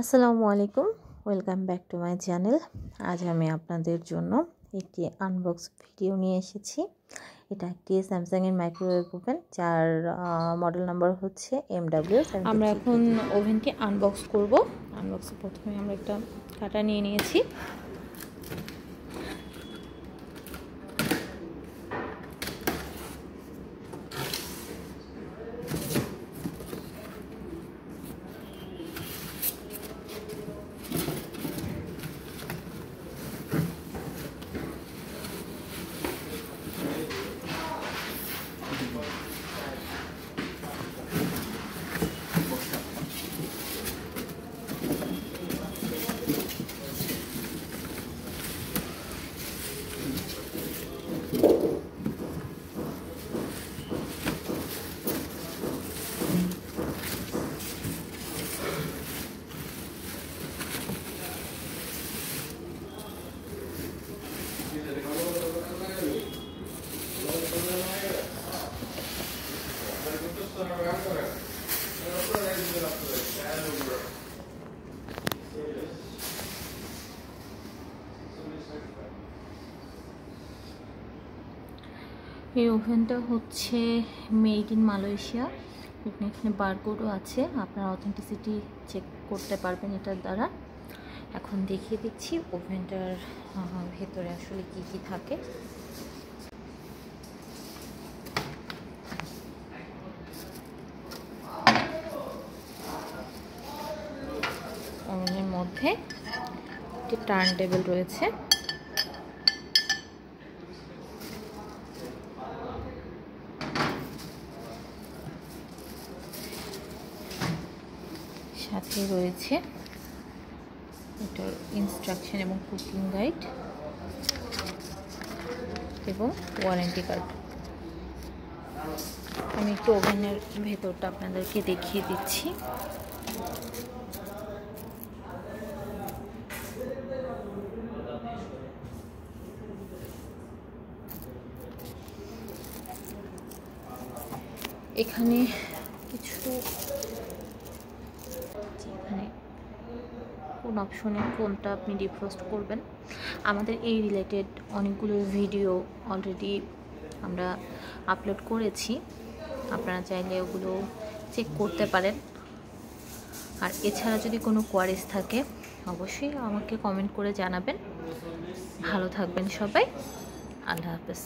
আসসালামু আলাইকুম, welcome back to my channel. আজ আমি আপনাদের জন্য একটি আনবক্স ভিডিও নিয়ে এসেছি। এটা একটি স্যামসাংয়ের মাইক্রোওয়েভ ওভেন, যার মডেল নাম্বার হচ্ছে MW73AD। আমরা এখন ওভেনটি আনবক্স করব। আনবক্সে প্রথমে আমরা একটা কাটা নিয়ে নিয়েছি। এই ওভেনটা হচ্ছে মেড ইন মালয়েশিয়া। এখানে বারকোডও আছে, আপনারা অথেন্টিসিটি চেক করতে পারবেন এটার দ্বারা। এখন দেখিয়ে দিচ্ছি ওভেনটার ভেতরে আসলে কি কি থাকে। ওভেনের মধ্যে একটি টার্ন টেবিল রয়েছে, সাথে রয়েছে এটার ইনস্ট্রাকশন এবং কুকিং গাইড এবং ওয়ারেন্টি কার্ড। আমি একটু ওভেনের ভেতরটা আপনাদেরকে দেখিয়ে দিচ্ছি। এখানে কিছু কোন অপশনে কোনটা আপনি ডিফ্রস্ট করবেন, আমাদের এই রিলেটেড অনেকগুলো ভিডিও অলরেডি আমরা আপলোড করেছি, আপনারা চাইলে ওগুলো চেক করতে পারেন। আর এছাড়া যদি কোনো কোয়ারিজ থাকে অবশ্যই আমাকে কমেন্ট করে জানাবেন। ভালো থাকবেন সবাই, আল্লাহ হাফেজ।